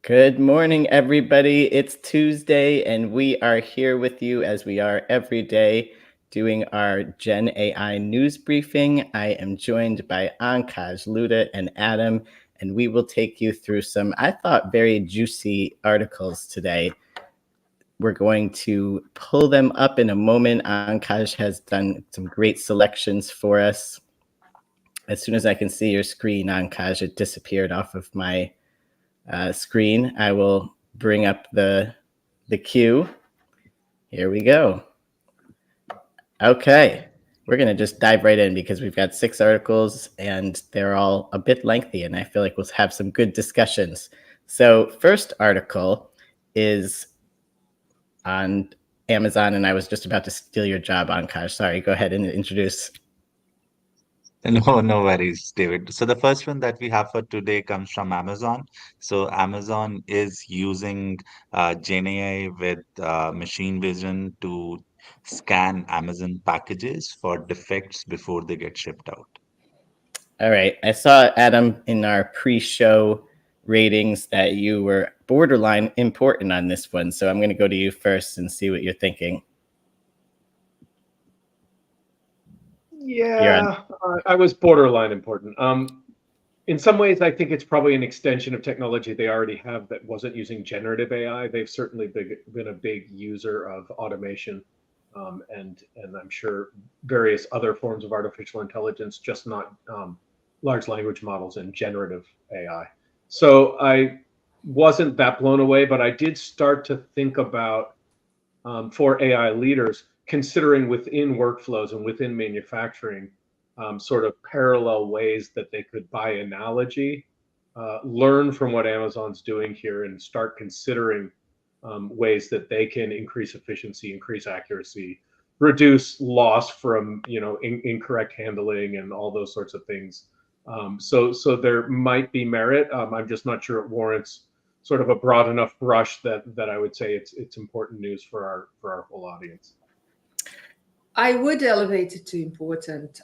Good morning, everybody. It's Tuesday, and we are here with you as we are every day doing our Gen AI news briefing. I am joined by Ankaj, Luda, and Adam, and we will take you through some, I thought, very juicy articles today. We're going to pull them up in a moment. Ankaj has done some great selections for us. As soon as I can see your screen, Ankaj, it disappeared off of my screen. I will bring up the queue. Here we go. Okay, we're going to just dive right in because we've got 6 articles and they're all a bit lengthy, and I feel like we'll have some good discussions. So first article is on Amazon, and I was just about to steal your job, Ankash. Sorry, go ahead and introduce. No worries, David. So the first one that we have for today comes from Amazon. So Amazon is using Gen AI with machine vision to scan Amazon packages for defects before they get shipped out. All right, I saw, Adam, in our pre-show ratings that you were borderline important on this one, so I'm going to go to you first and see what you're thinking. Yeah, I was borderline important. In some ways, I think it's probably an extension of technology they already have that wasn't using generative AI. They've certainly been a big user of automation, and I'm sure various other forms of artificial intelligence, just not large language models and generative AI. So I wasn't that blown away, but I did start to think about for AI leaders, considering within workflows and within manufacturing, sort of parallel ways that they could, by analogy, learn from what Amazon's doing here and start considering ways that they can increase efficiency, increase accuracy, reduce loss from incorrect handling and all those sorts of things. So there might be merit. I'm just not sure it warrants sort of a broad enough brush that I would say it's important news for our whole audience. I would elevate it to important,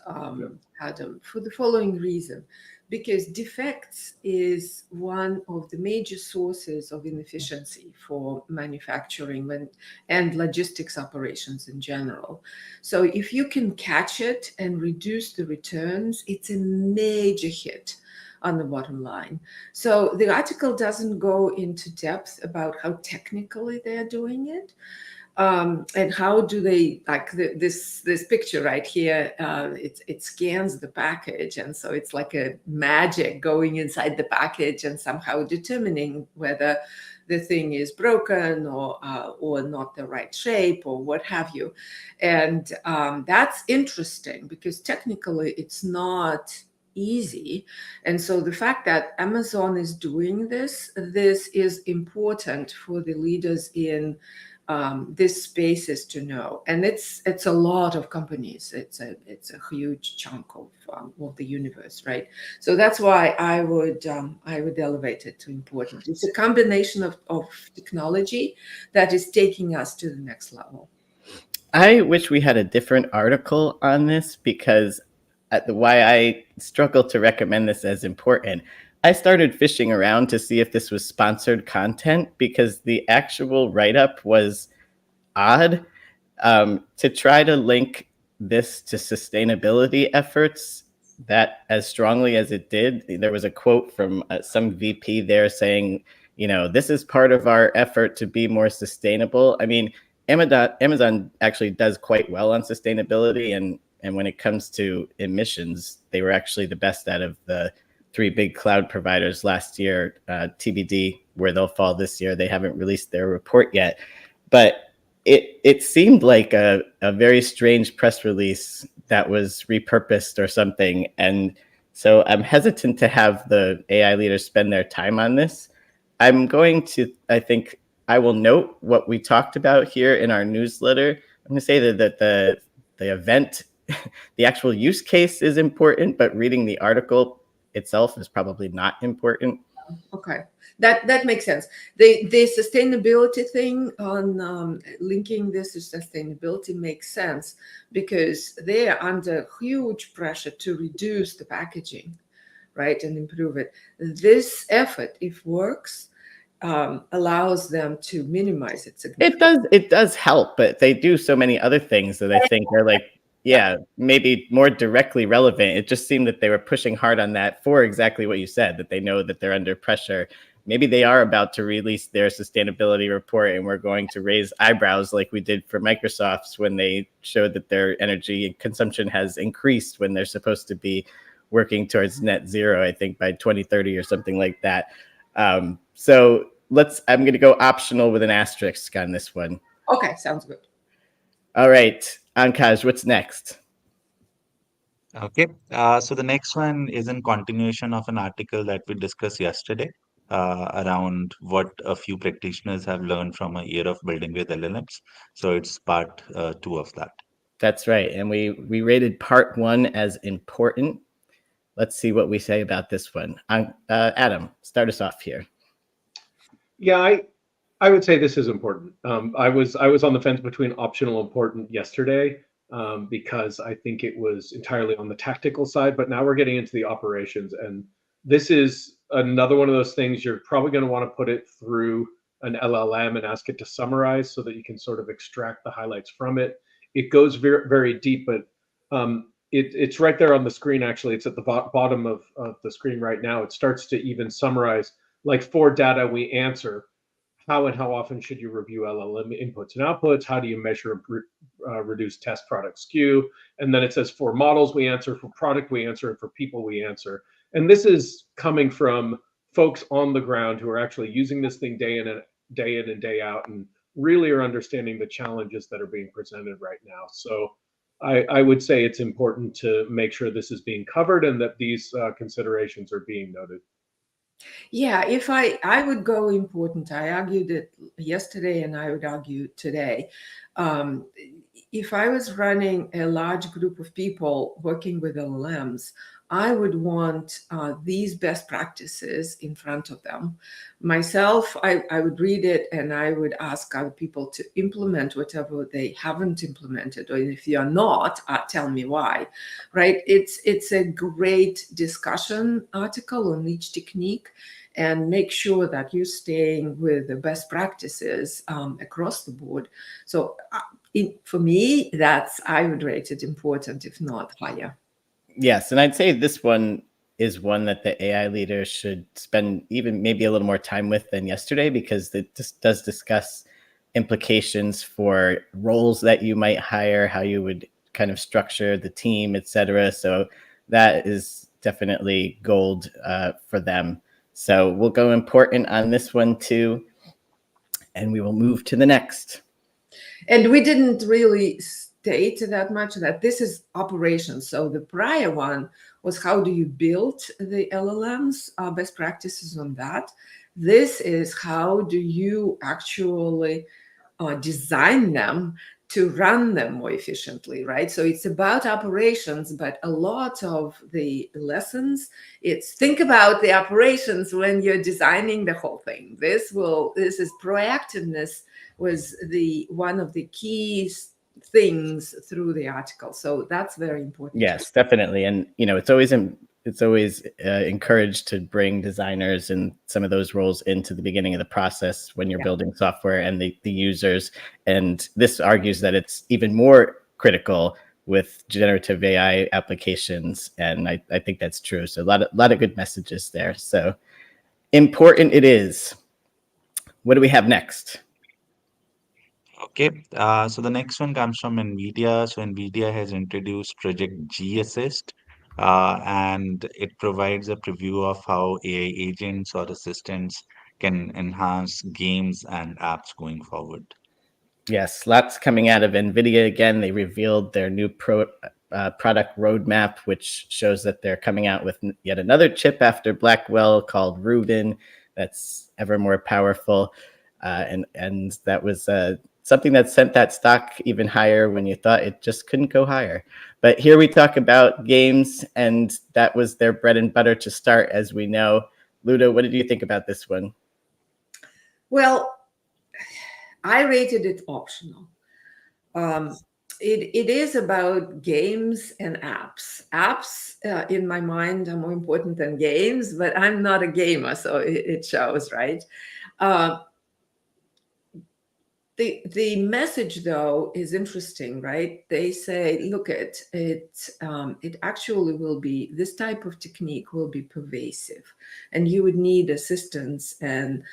Adam, for the following reason. Because defects is one of the major sources of inefficiency for manufacturing and logistics operations in general. So if you can catch it and reduce the returns, it's a major hit on the bottom line. So the article doesn't go into depth about how technically they're doing it. And how do they, like this picture right here, it scans the package, and so it's like a magic going inside the package and somehow determining whether the thing is broken or not the right shape or what have you. And that's interesting because technically it's not easy. And so the fact that Amazon is doing this is important for the leaders in this space is to know, and it's a lot of companies. It's a huge chunk of the universe, right? So that's why I would elevate it to important. It's a combination of technology that is taking us to the next level. I wish we had a different article on this because why I struggle to recommend this as important. I started fishing around to see if this was sponsored content because the actual write-up was odd. To try to link this to sustainability efforts that as strongly as it did, there was a quote from some VP there saying, this is part of our effort to be more sustainable. I mean, Amazon actually does quite well on sustainability, and when it comes to emissions, they were actually the best out of the 3 big cloud providers last year. TBD where they'll fall this year. They haven't released their report yet, but it seemed like a very strange press release that was repurposed or something. And so I'm hesitant to have the AI leaders spend their time on this. I think I will note what we talked about here in our newsletter. I'm going to say that the event, the actual use case is important, but reading the article itself is probably not important. Okay, that makes sense. The sustainability thing on linking this to sustainability makes sense because they are under huge pressure to reduce the packaging, right, and improve it. This effort, if works, allows them to minimize its It significance. does help, but they do so many other things that I think are like, yeah, maybe more directly relevant. It just seemed that they were pushing hard on that for exactly what you said, that they know that they're under pressure. Maybe they are about to release their sustainability report and we're going to raise eyebrows like we did for Microsoft's when they showed that their energy consumption has increased when they're supposed to be working towards net zero, I think by 2030 or something like that. So I'm going to go optional with an asterisk on this one. Okay, sounds good. All right, Ankaj, what's next? Okay, so the next one is in continuation of an article that we discussed yesterday around what a few practitioners have learned from a year of building with LLMs. So it's part two of that. That's right. And we rated part 1 as important. Let's see what we say about this one. Adam, start us off here. Yeah, I would say this is important. I was on the fence between optional and important yesterday, because I think it was entirely on the tactical side, but now we're getting into the operations, and this is another one of those things you're probably going to want to put it through an LLM and ask it to summarize so that you can sort of extract the highlights from it. It goes very, very deep, but it's right there on the screen. Actually, it's at the bottom of the screen right now. It starts to even summarize, like, for data we answer, how and how often should you review LLM inputs and outputs? How do you measure reduce test product skew? And then it says for models we answer, for product we answer, and for people we answer. And this is coming from folks on the ground who are actually using this thing day in and day out, and really are understanding the challenges that are being presented right now. So I would say it's important to make sure this is being covered and that these considerations are being noted. Yeah, if I would go important. I argued it yesterday and I would argue today. Um, if I was running a large group of people working with LLMs, I would want these best practices in front of them. Myself, I would read it and I would ask other people to implement whatever they haven't implemented, or if you're not, tell me why. Right? It's a great discussion article on each technique, and make sure that you're staying with the best practices across the board. So for me, I would rate it important, if not higher. Yes, and I'd say this one is one that the AI leader should spend even maybe a little more time with than yesterday, because it just does discuss implications for roles that you might hire, how you would kind of structure the team, etc. So that is definitely gold for them. So we'll go important on this one too, and we will move to the next. And we didn't really state that much that this is operations. So the prior one was how do you build the LLMs, best practices on that. This is how do you actually design them to run them more efficiently, right? So it's about operations, but a lot of the lessons, it's think about the operations when you're designing the whole thing. This is proactiveness was one of the key things through the article. So that's very important. Yes, definitely. And, it's always encouraged to bring designers and some of those roles into the beginning of the process when you're building software and the users. And this argues that it's even more critical with generative AI applications. And I think that's true. So a lot of good messages there. So important it is. What do we have next? Okay, so the next one comes from NVIDIA. So NVIDIA has introduced Project G Assist, and it provides a preview of how AI agents or assistants can enhance games and apps going forward. Yes, lots coming out of NVIDIA again. They revealed their new product roadmap, which shows that they're coming out with yet another chip after Blackwell called Rubin that's ever more powerful. And that was something that sent that stock even higher when you thought it just couldn't go higher. But here we talk about games, and that was their bread and butter to start, as we know. Ludo, what did you think about this one? Well, I rated it optional. It is about games and apps. Apps, in my mind, are more important than games, but I'm not a gamer, so it shows, right? The message, though, is interesting, right? They say, look, it actually will be, this type of technique will be pervasive, and you would need assistance and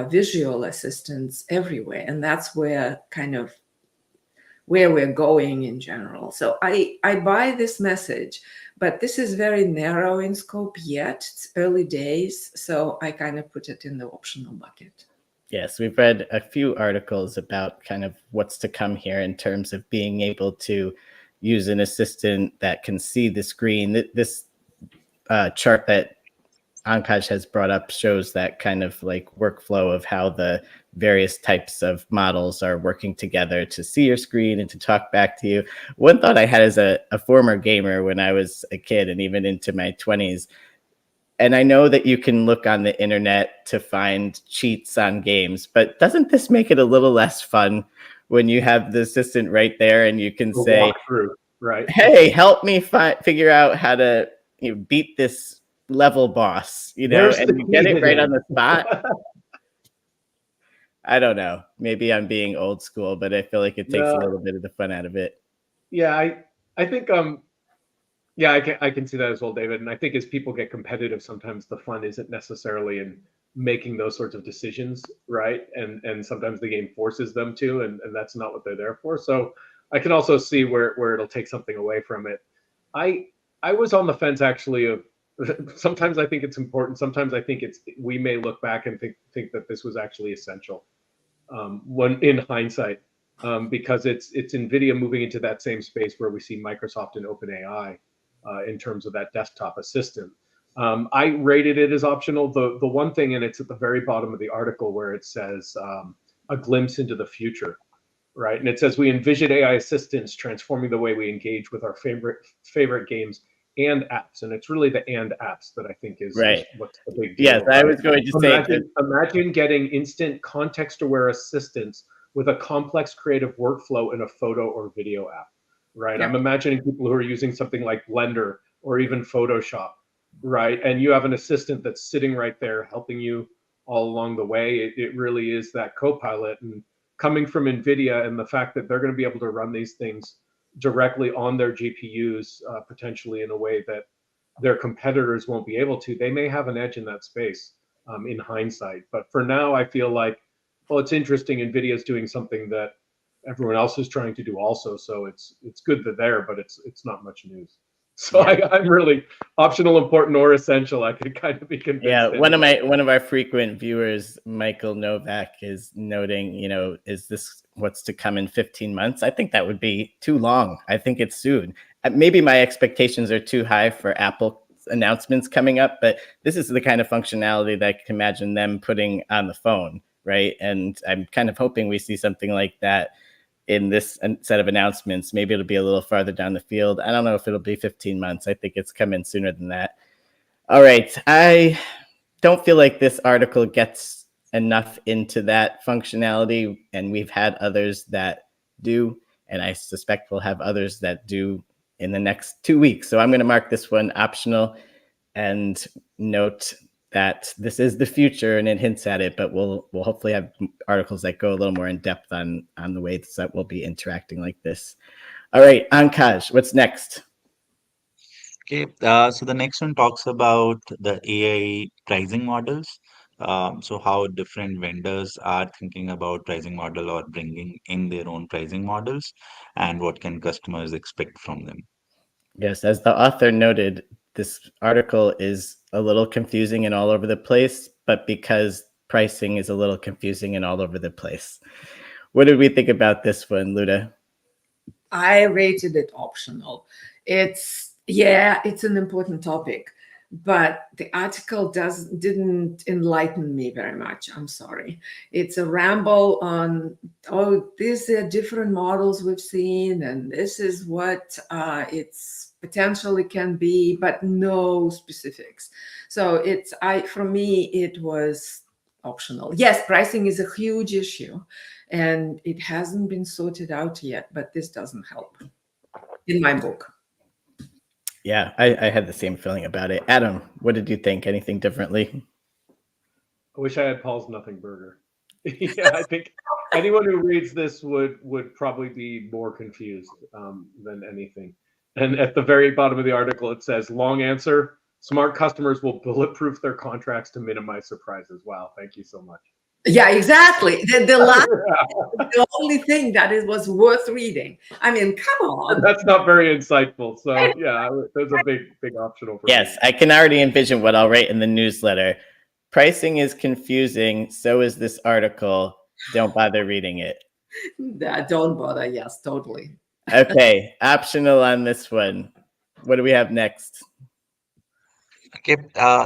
visual assistance everywhere. And that's where where we're going in general. So I buy this message, but this is very narrow in scope yet. It's early days, so I kind of put it in the optional bucket. Yes, we've read a few articles about kind of what's to come here in terms of being able to use an assistant that can see the screen. This chart that Ankaj has brought up shows that kind of like workflow of how the various types of models are working together to see your screen and to talk back to you. One thought I had as a former gamer when I was a kid and even into my 20s, and I know that you can look on the internet to find cheats on games, but doesn't this make it a little less fun when you have the assistant right there and you can say, walk through, right? hey, help me figure out how to beat this level boss, There's and the you key get it right hidden. on the spot. I don't know. Maybe I'm being old school, but I feel like it takes a No, little bit of the fun out of it. yeah, I think yeah, I can see that as well, David. And I think as people get competitive, sometimes the fun isn't necessarily in making those sorts of decisions, right? And sometimes the game forces them to, and that's not what they're there for. So I can also see where it'll take something away from it. I I was on the fence actually of sometimes I think it's important. Sometimes I think we may look back and think that this was actually essential when in hindsight, because it's NVIDIA moving into that same space where we see Microsoft and OpenAI in terms of that desktop assistant. I rated it as optional. The one thing, and it's at the very bottom of the article where it says a glimpse into the future, right? And it says we envision AI assistants transforming the way we engage with our favorite games and apps. And it's really the and apps that I think is Right. what's the big Yes, deal, I right? was going to say that. Imagine getting instant context-aware assistance with a complex creative workflow in a photo or video app, right? Yeah. I'm imagining people who are using something like Blender or even Photoshop, right? And you have an assistant that's sitting right there helping you all along the way. It really is that co-pilot. And coming from NVIDIA and the fact that they're going to be able to run these things directly on their GPUs, potentially in a way that their competitors won't be able to, they may have an edge in that space in hindsight. But for now, I feel like, well, it's interesting. NVIDIA's doing something that everyone else is trying to do also. So it's good that they're, but it's not much news. So Yeah. I'm really optional, important, or essential. I could kind of be convinced. Yeah, anyway. one of our frequent viewers, Michael Novak, is noting, is this what's to come in 15 months? I think that would be too long. I think it's soon. Maybe my expectations are too high for Apple announcements coming up, but this is the kind of functionality that I can imagine them putting on the phone, right? And I'm kind of hoping we see something like that in this set of announcements. Maybe it'll be a little farther down the field. I don't know if it'll be 15 months. I think it's coming sooner than that. All right. I don't feel like this article gets enough into that functionality, and we've had others that do, and I suspect we'll have others that do in the next 2 weeks. So I'm going to mark this one optional and note that this is the future and it hints at it, but we'll hopefully have articles that go a little more in depth on the ways that we'll be interacting like this. All right, Ankaj, what's next? Okay, so the next one talks about the AI pricing models. So how different vendors are thinking about pricing model or bringing in their own pricing models, and what can customers expect from them. Yes, as the author noted, this article is a little confusing and all over the place, but because pricing is a little confusing and all over the place. What did we think about this one, Luda? I rated it optional. It's an important topic, but the article didn't enlighten me very much. I'm sorry. It's a ramble on, oh, these are different models we've seen, and this is what it's potentially can be, but no specifics. So for me, it was optional. Yes, pricing is a huge issue, and it hasn't been sorted out yet, but this doesn't help in my book. Yeah, I had the same feeling about it. Adam, what did you think? Anything differently? I wish I had Paul's nothing burger. Yeah, I think anyone who reads this would probably be more confused than anything. And at the very bottom of the article, it says, long answer, smart customers will bulletproof their contracts to minimize surprises. Wow, thank you so much. Yeah, exactly. The last, the only thing that it was worth reading. I mean, come on. That's not very insightful. So yeah, there's a big optional for me. Yes, I can already envision what I'll write in the newsletter. Pricing is confusing, so is this article. Don't bother reading it. Don't bother. Yes, totally. Okay, optional on this one. What do we have next? Okay,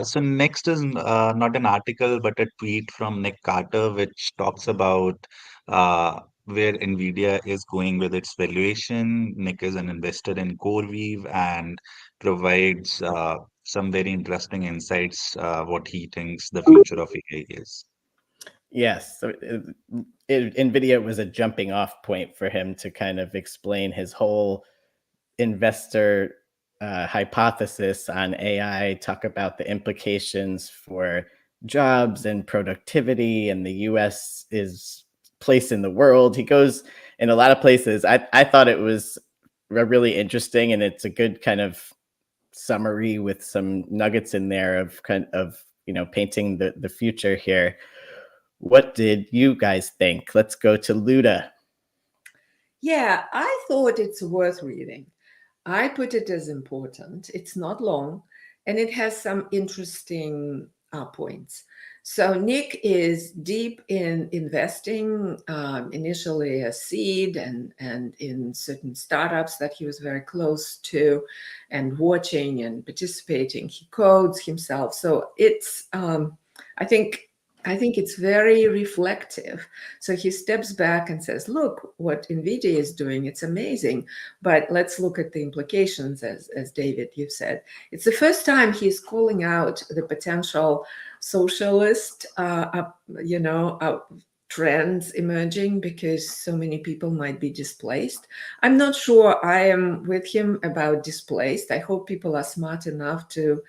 so next is not an article, but a tweet from Nick Carter, which talks about where NVIDIA is going with its valuation. Nick is an investor in CoreWeave and provides some very interesting insights, what he thinks the future of AI is. Yes, so NVIDIA was a jumping off point for him to kind of explain his whole investor hypothesis on AI, talk about the implications for jobs and productivity and the US is place in the world. He goes in a lot of places. I thought it was really interesting, and it's a good kind of summary with some nuggets in there of painting the future here. What did you guys think? Let's go to Luda. Yeah, I thought it's worth reading. I put it as important. It's not long, and it has some interesting points. So Nick is deep in investing, initially as seed and in certain startups that he was very close to, and watching and participating. He codes himself, so it's I think it's very reflective. So he steps back and says, look, what NVIDIA is doing, it's amazing. But let's look at the implications, as David, you've said. It's the first time he's calling out the potential socialist, trends emerging because so many people might be displaced. I'm not sure I am with him about displaced. I hope people are smart enough to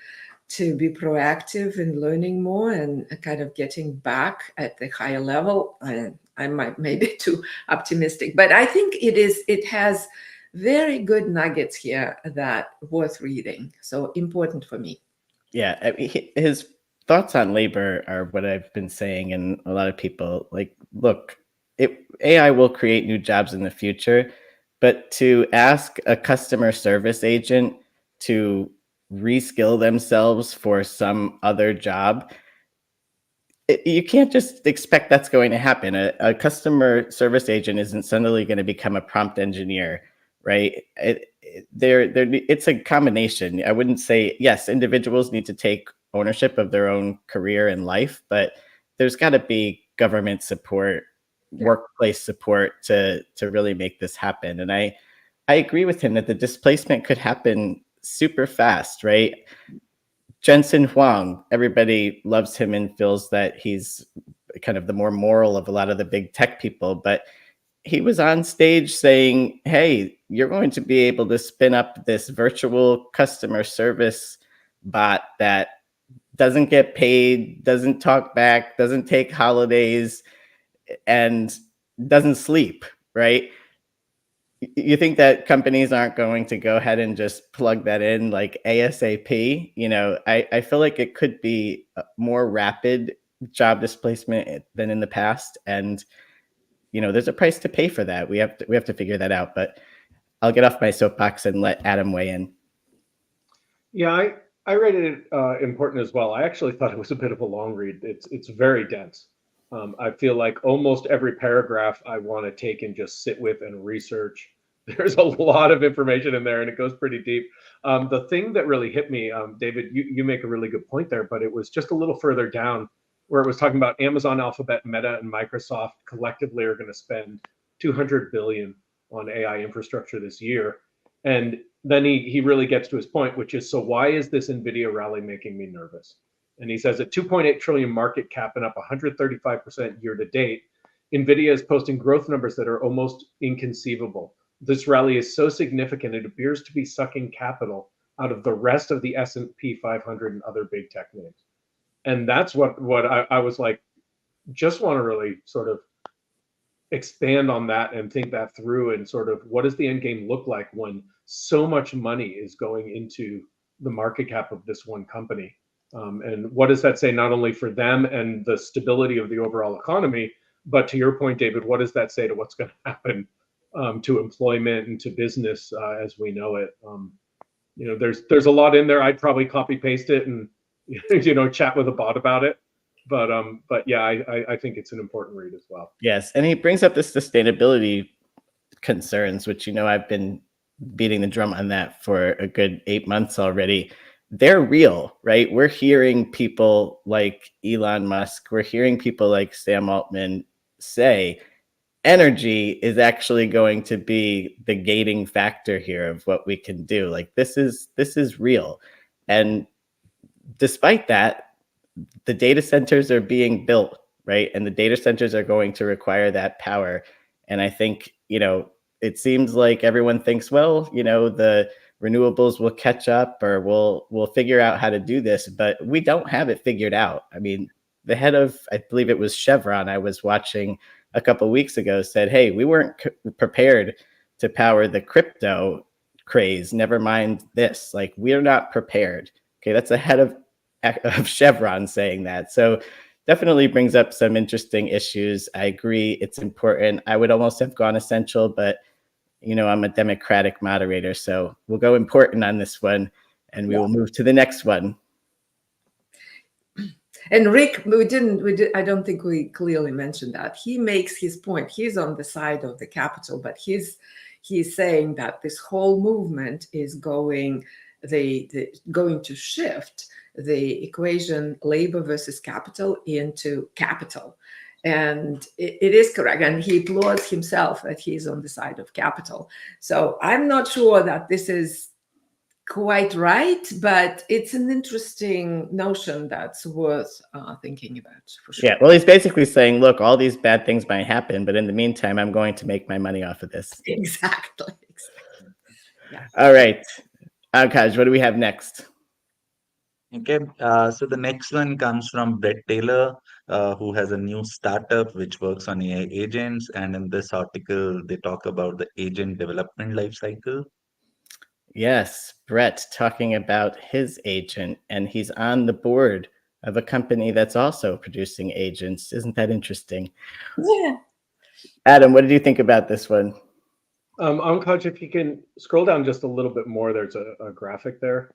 be proactive in learning more and kind of getting back at the higher level. I might maybe too optimistic, but I think it has very good nuggets here that worth reading. So important for me. Yeah, I mean, his thoughts on labor are what I've been saying, and a lot of people like, look, AI will create new jobs in the future, but to ask a customer service agent to reskill themselves for some other job, you can't just expect that's going to happen. A customer service agent isn't suddenly going to become a prompt engineer, right? It's a combination. I wouldn't say, yes, individuals need to take ownership of their own career and life, but there's got to be government support, workplace support to really make this happen. And I agree with him that the displacement could happen super fast, right? Jensen Huang, everybody loves him and feels that he's kind of the more moral of a lot of the big tech people, but he was on stage saying, hey, you're going to be able to spin up this virtual customer service bot that doesn't get paid, doesn't talk back, doesn't take holidays, and doesn't sleep, right? You think that companies aren't going to go ahead and just plug that in like ASAP? I feel like it could be a more rapid job displacement than in the past. And, there's a price to pay for that. We have to figure that out, but I'll get off my soapbox and let Adam weigh in. Yeah, I rated it important as well. I actually thought it was a bit of a long read. It's very dense. I feel like almost every paragraph I want to take and just sit with and research. There's a lot of information in there, and it goes pretty deep. The thing that really hit me, David, you make a really good point there, but it was just a little further down where it was talking about Amazon, Alphabet, Meta, and Microsoft collectively are going to spend 200 billion on AI infrastructure this year. And then he really gets to his point, which is, so why is this NVIDIA rally making me nervous? And he says at 2.8 trillion market cap and up 135% year to date, NVIDIA is posting growth numbers that are almost inconceivable. This rally is so significant, it appears to be sucking capital out of the rest of the S&P 500 and other big tech names. And that's what I was like, just want to really sort of expand on that and think that through, and sort of what does the end game look like when so much money is going into the market cap of this one company, and what does that say not only for them and the stability of the overall economy, but to your point, David, what does that say to what's going to happen to employment and to business as we know it? There's a lot in there. I'd probably copy paste it and chat with a bot about it. But yeah, I think it's an important read as well. Yes, and he brings up the sustainability concerns, which I've been beating the drum on that for a good 8 months already. They're real, right? We're hearing people like Elon Musk, we're hearing people like Sam Altman say energy is actually going to be the gating factor here of what we can do. Like this is real. And despite that, the data centers are being built, right? And the data centers are going to require that power. And I think, it seems like everyone thinks, well, the renewables will catch up, or we'll figure out how to do this, but we don't have it figured out. I mean, the head of, I believe it was Chevron, I was watching a couple of weeks ago, said, hey, we weren't prepared to power the crypto craze. Never mind this. Like, we're not prepared. Okay, that's the head of Chevron saying that. So definitely brings up some interesting issues. I agree, it's important. I would almost have gone essential, but I'm a democratic moderator, so we'll go important on this one, and we will move to the next one. And Rick, I don't think we clearly mentioned that. He makes his point. He's on the side of the capital, but he's saying that this whole movement is going to shift the equation labor versus capital into capital. And it is correct. And he applauds himself that he's on the side of capital. So I'm not sure that this is quite right, but it's an interesting notion that's worth thinking about, for sure. Yeah, well, he's basically saying, look, all these bad things might happen, but in the meantime, I'm going to make my money off of this. Exactly. Yeah. All right. Kaj, what do we have next? Okay, so the next one comes from Brett Taylor, who has a new startup which works on AI agents. And in this article, they talk about the agent development lifecycle. Yes, Brett talking about his agent, and he's on the board of a company that's also producing agents. Isn't that interesting? Yeah. Adam, what did you think about this one? Coach, if you can scroll down just a little bit more, there's a graphic there,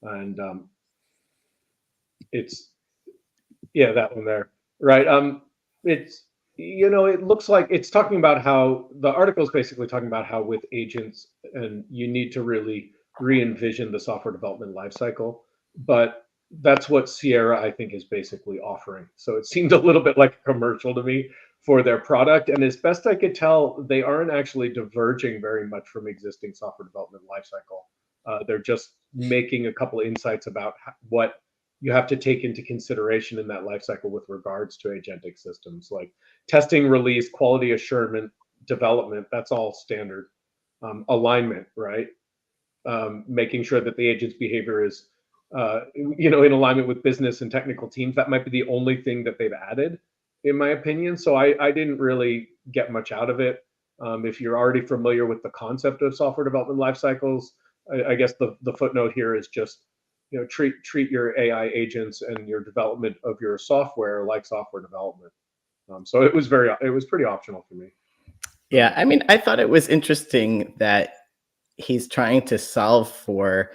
and it's that one there, right? It's it looks like it's talking about how the article is basically talking about how with agents, and you need to really re-envision the software development lifecycle, but that's what Sierra, I think, is basically offering. So it seemed a little bit like a commercial to me for their product, and as best I could tell, they aren't actually diverging very much from existing software development lifecycle. They're just making a couple of insights about what you have to take into consideration in that lifecycle with regards to agentic systems, like testing, release, quality assurance, development. That's all standard. Alignment, right? Making sure that the agent's behavior is, in alignment with business and technical teams. That might be the only thing that they've added, in my opinion. So I didn't really get much out of it. If you're already familiar with the concept of software development life cycles, I guess the footnote here is just, treat your AI agents and your development of your software like software development. So it was pretty optional for me. Yeah, I mean, I thought it was interesting that he's trying to solve for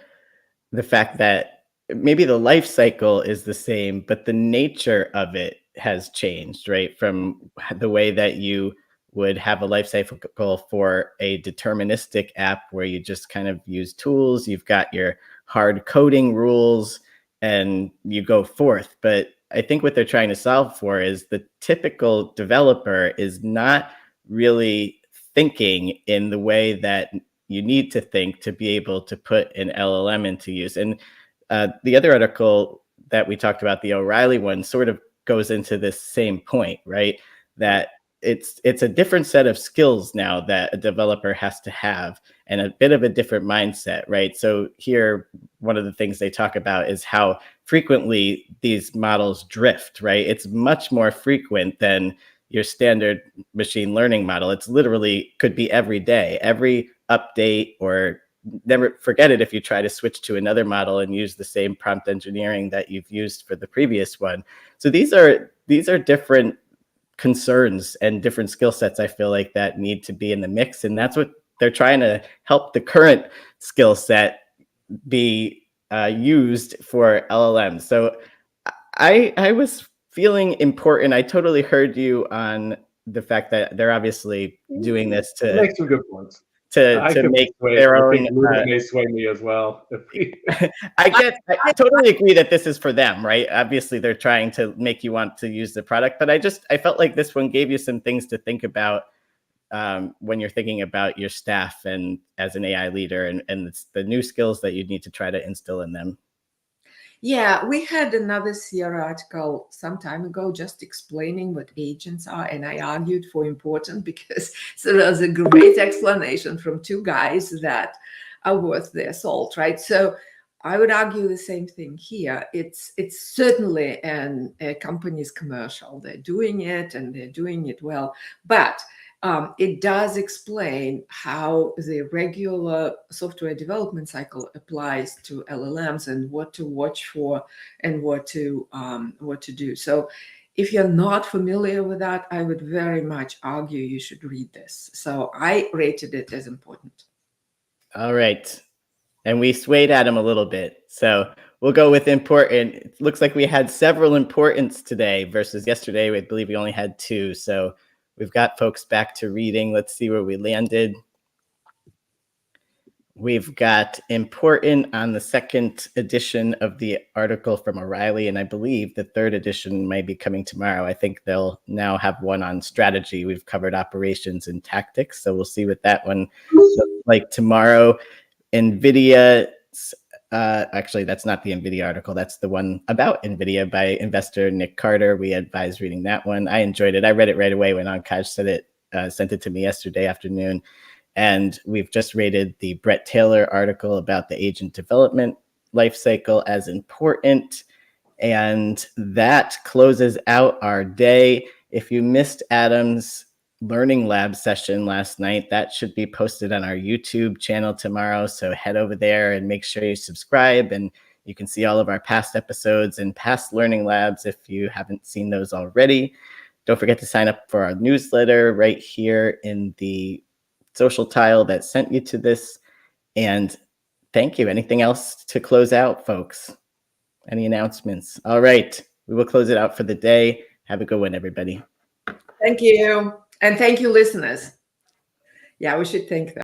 the fact that maybe the life cycle is the same, but the nature of it has changed, right? From the way that you would have a life cycle for a deterministic app where you just kind of use tools, you've got your hard coding rules, and you go forth. But I think what they're trying to solve for is the typical developer is not really thinking in the way that you need to think to be able to put an LLM into use. And the other article that we talked about, the O'Reilly one, sort of goes into this same point, right? That it's a different set of skills now that a developer has to have, and a bit of a different mindset, right? So here, one of the things they talk about is how frequently these models drift, right? It's much more frequent than your standard machine learning model. It's literally could be every day, every update, or never forget it if you try to switch to another model and use the same prompt engineering that you've used for the previous one. So these are different concerns and different skill sets, I feel like, that need to be in the mix. And that's what they're trying to help the current skill set be used for LLMs. So I was feeling important. I totally heard you on the fact that they're obviously doing this You make some good points. I to could be make swayed. their I own. think Luda may sway me as well. I totally agree that this is for them, right? Obviously, they're trying to make you want to use the product, but I felt like this one gave you some things to think about when you're thinking about your staff and as an AI leader, and it's the new skills that you need to try to instill in them. Yeah, we had another Sierra article some time ago just explaining what agents are, and I argued for important because so there's a great explanation from two guys that are worth their salt, right? So I would argue the same thing here. It's certainly a company's commercial. They're doing it and they're doing it well, but it does explain how the regular software development cycle applies to LLMs and what to watch for and what to do. So if you're not familiar with that, I would very much argue you should read this. So I rated it as important. All right. And we swayed Adam a little bit. So we'll go with important. It looks like we had several importants today versus yesterday. I believe we only had two. So we've got folks back to reading. Let's see where we landed. We've got important on the second edition of the article from O'Reilly, and I believe the third edition might be coming tomorrow. I think they'll now have one on strategy. We've covered operations and tactics, so we'll see what that one looks like tomorrow. NVIDIA, actually, that's not the NVIDIA article. That's the one about NVIDIA by investor Nick Carter. We advise reading that one. I enjoyed it. I read it right away when Ankaj sent it to me yesterday afternoon. And we've just rated the Brett Taylor article about the agent development lifecycle as important. And that closes out our day. If you missed Adam's Learning Lab session last night, that should be posted on our YouTube channel tomorrow. So head over there and make sure you subscribe, and you can see all of our past episodes and past Learning Labs if you haven't seen those already. Don't forget to sign up for our newsletter right here in the social tile that sent you to this. And thank you. Anything else to close out, folks? Any announcements? All right. We will close it out for the day. Have a good one, everybody. Thank you. And thank you, listeners. Yeah, we should thank them.